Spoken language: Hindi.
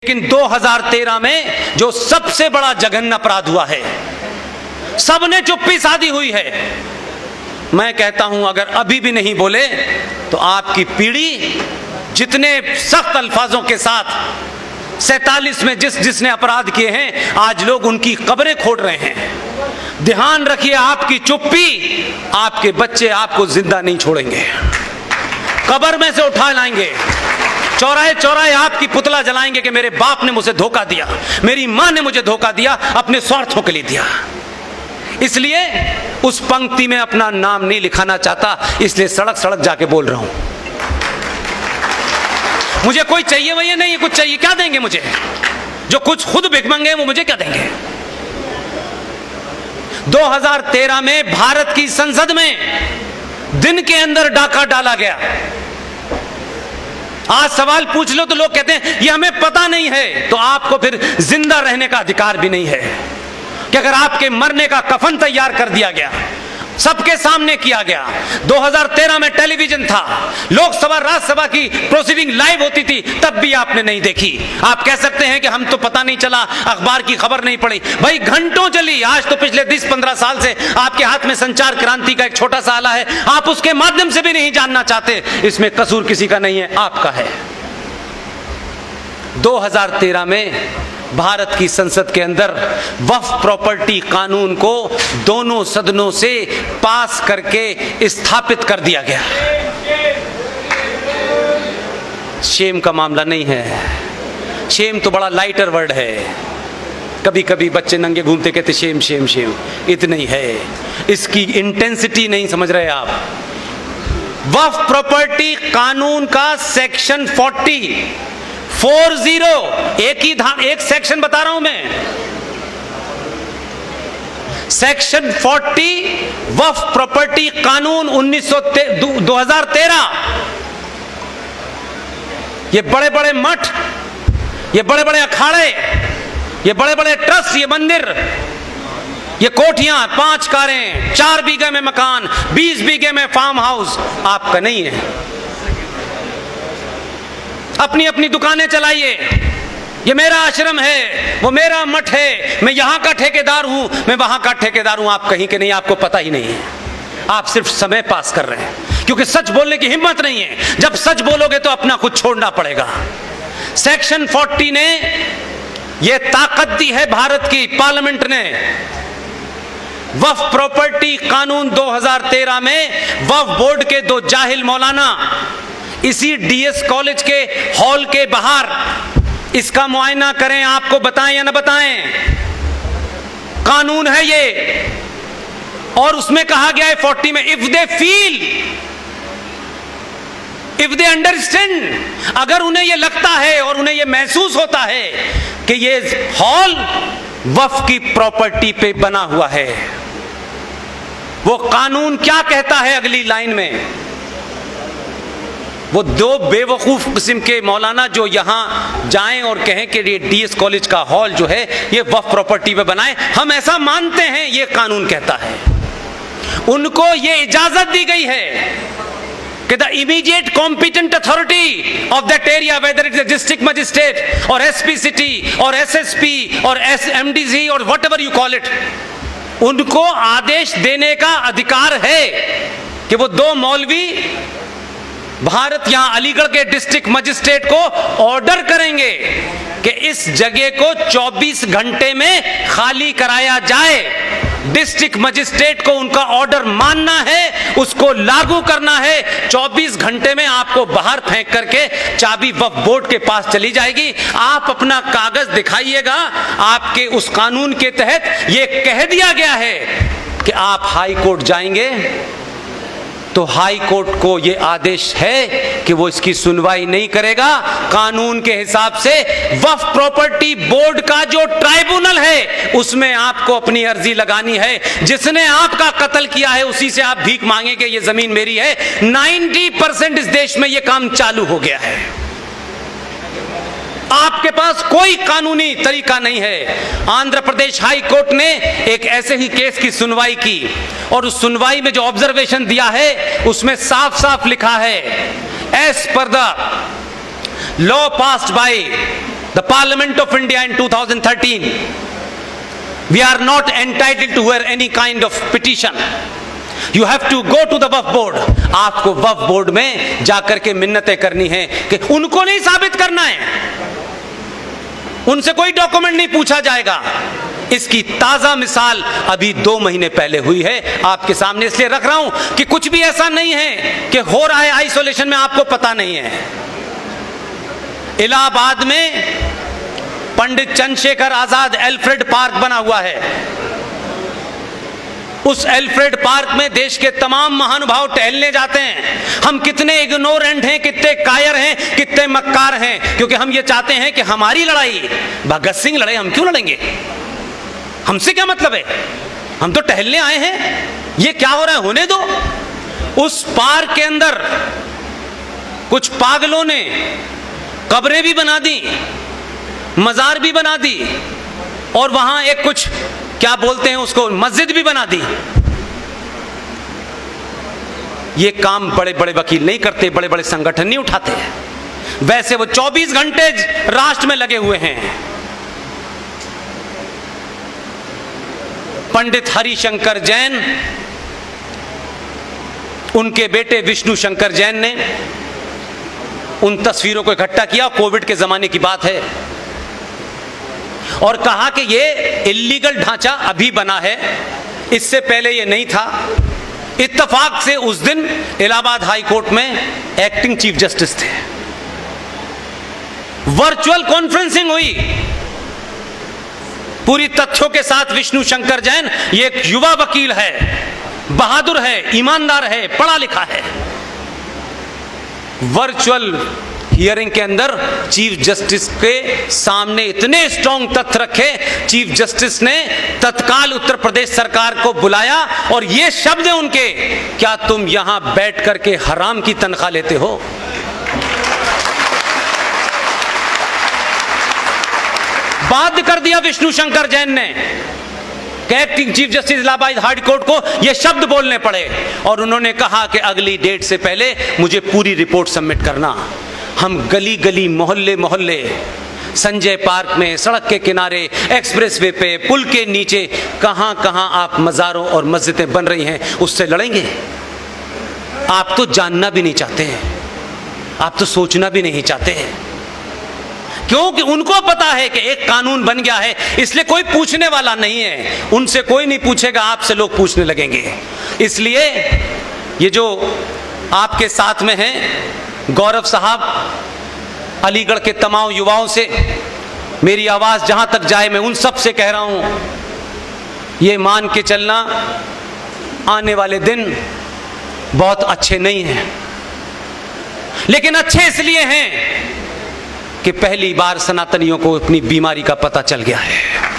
लेकिन 2013 में जो सबसे बड़ा जघन्य अपराध हुआ है, सबने चुप्पी साधी हुई है। मैं कहता हूं अगर अभी भी नहीं बोले तो आपकी पीढ़ी जितने सख्त अल्फाजों के साथ 47 में जिसने अपराध किए हैं, आज लोग उनकी कब्रें खोद रहे हैं। ध्यान रखिए, आपकी चुप्पी आपके बच्चे आपको जिंदा नहीं छोड़ेंगे, कब्र में से उठा लाएंगे। चौराहे चौराहे आपकी पुतला जलाएंगे कि मेरे बाप ने मुझे धोखा दिया, मेरी मां ने मुझे धोखा दिया, अपने स्वार्थों के लिए दिया। इसलिए उस पंक्ति में अपना नाम नहीं लिखाना चाहता, इसलिए सड़क सड़क जाके बोल रहा हूं। मुझे कोई चाहिए वही नहीं, कुछ चाहिए क्या देंगे मुझे? जो कुछ खुद भिख मांगे वो मुझे क्या देंगे? 2013 में भारत की संसद में दिन के अंदर डाका डाला गया। आज सवाल पूछ लो तो लोग कहते हैं ये हमें पता नहीं है, तो आपको फिर जिंदा रहने का अधिकार भी नहीं है कि अगर आपके मरने का कफन तैयार कर दिया गया, सबके सामने किया गया। 2013 में टेलीविजन था, लोकसभा राज्यसभा की प्रोसीडिंग लाइव होती थी, तब भी आपने नहीं देखी। आप कह सकते हैं कि हम तो पता नहीं चला, अखबार की खबर नहीं पड़ी। भाई घंटों चली। आज तो पिछले 10-15 साल से आपके हाथ में संचार क्रांति का एक छोटा सा आला है, आप उसके माध्यम से भी नहीं जानना चाहते। इसमें कसूर किसी का नहीं है, आपका है। 2013 में भारत की संसद के अंदर वक्फ प्रॉपर्टी कानून को दोनों सदनों से पास करके स्थापित कर दिया गया। शेम का मामला नहीं है, शेम तो बड़ा लाइटर वर्ड है। कभी कभी बच्चे नंगे घूमते कहते शेम शेम शेम, इतना ही है। इसकी इंटेंसिटी नहीं समझ रहे आप। वक्फ प्रॉपर्टी कानून का सेक्शन 40 एक सेक्शन बता रहा हूं मैं। सेक्शन 40 वक्फ प्रॉपर्टी कानून 2013। ये बड़े बड़े मठ, ये बड़े बड़े अखाड़े, ये बड़े बड़े ट्रस्ट, ये मंदिर, ये कोठियां, 5 कारें, 4 बीघे में मकान, 20 बीघे में फार्म हाउस आपका नहीं है। अपनी अपनी दुकानें चलाइए। ये मेरा आश्रम है, वो मेरा मठ है, मैं यहां का ठेकेदार हूं, मैं वहां का ठेकेदार हूं। आप कहीं के नहीं, आपको पता ही नहीं है। आप सिर्फ समय पास कर रहे हैं, क्योंकि सच बोलने की हिम्मत नहीं है। जब सच बोलोगे तो अपना कुछ छोड़ना पड़ेगा। सेक्शन 40 ने यह ताकत दी है भारत की पार्लियामेंट ने। वक्फ प्रॉपर्टी कानून 2013 में वक्फ बोर्ड के 2 जाहिल मौलाना इसी डीएस कॉलेज के हॉल के बाहर इसका मुआयना करें, आपको बताएं या ना बताएं। कानून है ये, और उसमें कहा गया है 40 में, if they feel, if they understand, अगर उन्हें ये लगता है और उन्हें ये महसूस होता है कि ये हॉल वक्फ की प्रॉपर्टी पे बना हुआ है। वो कानून क्या कहता है अगली लाइन में? वो 2 बेवकूफ किस्म के मौलाना जो यहां जाएं और कहें कि ये डीएस कॉलेज का हॉल जो है ये वक्फ प्रॉपर्टी पे बनाए, हम ऐसा मानते हैं, ये कानून कहता है। उनको ये इजाजत दी गई है कि the immediate competent authority of that area, whether it's district magistrate और एसपी सिटी और एसएसपी और एमडीसी और what ever you call it, उनको आदेश देने का अधिकार है कि वो 2 मौलवी भारत यहां अलीगढ़ के डिस्ट्रिक्ट मजिस्ट्रेट को ऑर्डर करेंगे कि इस जगह को 24 घंटे में खाली कराया जाए। डिस्ट्रिक्ट मजिस्ट्रेट को उनका ऑर्डर मानना है, उसको लागू करना है। 24 घंटे में आपको बाहर फेंक करके चाबी वक्फ बोर्ड के पास चली जाएगी। आप अपना कागज दिखाइएगा। आपके उस कानून के तहत यह कह दिया गया है कि आप हाई कोर्ट जाएंगे तो हाई कोर्ट को यह आदेश है कि वो इसकी सुनवाई नहीं करेगा। कानून के हिसाब से वक्फ प्रॉपर्टी बोर्ड का जो ट्राइब्यूनल है उसमें आपको अपनी अर्जी लगानी है। जिसने आपका कत्ल किया है उसी से आप भीख मांगेंगे ये जमीन मेरी है। 90% इस देश में यह काम चालू हो गया है। आपके पास कोई कानूनी तरीका नहीं है। आंध्र प्रदेश हाई कोर्ट ने एक ऐसे ही केस की सुनवाई की और उस सुनवाई में जो ऑब्जर्वेशन दिया है उसमें साफ साफ लिखा है, as per the law passed by the Parliament of India in 2013, we are not entitled to hear any kind of petition. You have to go to the Waqf board. आपको वक्फ बोर्ड में जाकर के मिन्नतें करनी है कि उनको नहीं साबित करना है, उनसे कोई डॉक्यूमेंट नहीं पूछा जाएगा. इसकी ताजा मिसाल अभी 2 महीने पहले हुई है, आपके सामने इसलिए रख रहा हूं कि कुछ भी ऐसा नहीं है कि हो रहा है आइसोलेशन में आपको पता नहीं है. इलाहाबाद में पंडित चंद्रशेखर आजाद एल्फ्रेड पार्क बना हुआ है. उस एल्फ्रेड पार्क में देश के तमाम महानुभाव टहलने जाते हैं. हम कितने इग्नोरेंट हैं, कितने कायर हैं, कितने मक्कार हैं, क्योंकि हम ये चाहते हैं कि हमारी लड़ाई, भगत सिंह लड़े, हम क्यों लड़ेंगे, हमसे क्या मतलब है, हम तो टहलने आए हैं. ये क्या हो रहा है, होने दो. उस पार्क के अंदर कुछ पागलों ने कब्रें भी बना दी, मजार भी बना दी, और वहां एक कुछ क्या बोलते हैं उसको, मस्जिद भी बना दी. ये काम बड़े बड़े वकील नहीं करते, बड़े बड़े संगठन नहीं उठाते. वैसे वो 24 घंटे राष्ट्र में लगे हुए हैं. पंडित हरिशंकर जैन, उनके बेटे विष्णु शंकर जैन ने उन तस्वीरों को इकट्ठा किया, कोविड के जमाने की बात है, और कहा कि ये इल्लीगल ढांचा अभी बना है, इससे पहले ये नहीं था. इत्तेफाक से उस दिन इलाहाबाद हाई कोर्ट में एक्टिंग चीफ जस्टिस थे. वर्चुअल कॉन्फ्रेंसिंग हुई पूरी तथ्यों के साथ. विष्णु शंकर जैन ये एक युवा वकील है, बहादुर है, ईमानदार है, पढ़ा लिखा है. वर्चुअल हियरिंग के अंदर चीफ जस्टिस के सामने इतने स्ट्रॉन्ग तथ्य रखे, चीफ जस्टिस ने तत्काल उत्तर प्रदेश सरकार को बुलाया और ये शब्द है उनके, क्या तुम यहां बैठ करके हराम की तनख्वाह लेते हो. बाध्य कर दिया विष्णु शंकर जैन ने, acting chief justice Allahabad high court को ये शब्द बोलने पड़े, और उन्होंने कहा कि अगली डेट से पहले मुझे पूरी रिपोर्ट सबमिट करना. हम गली गली, मोहल्ले मोहल्ले, संजय पार्क में, सड़क के किनारे, एक्सप्रेसवे पे, पुल के नीचे, कहां कहां आप मज़ारों और मस्जिदें बन रही हैं, उससे लड़ेंगे. आप तो जानना भी नहीं चाहते हैं, आप तो सोचना भी नहीं चाहते हैं, क्योंकि उनको पता है कि एक कानून बन गया है, इसलिए कोई पूछने वाला नहीं है. उनसे कोई नहीं पूछेगा, आपसे लोग पूछने लगेंगे. इसलिए ये जो आपके साथ में हैं गौरव साहब, अलीगढ़ के तमाम युवाओं से मेरी आवाज जहां तक जाए, मैं उन सब से कह रहा हूं, ये मान के चलना आने वाले दिन बहुत अच्छे नहीं हैं. लेकिन अच्छे इसलिए हैं कि पहली बार सनातनियों को अपनी बीमारी का पता चल गया है.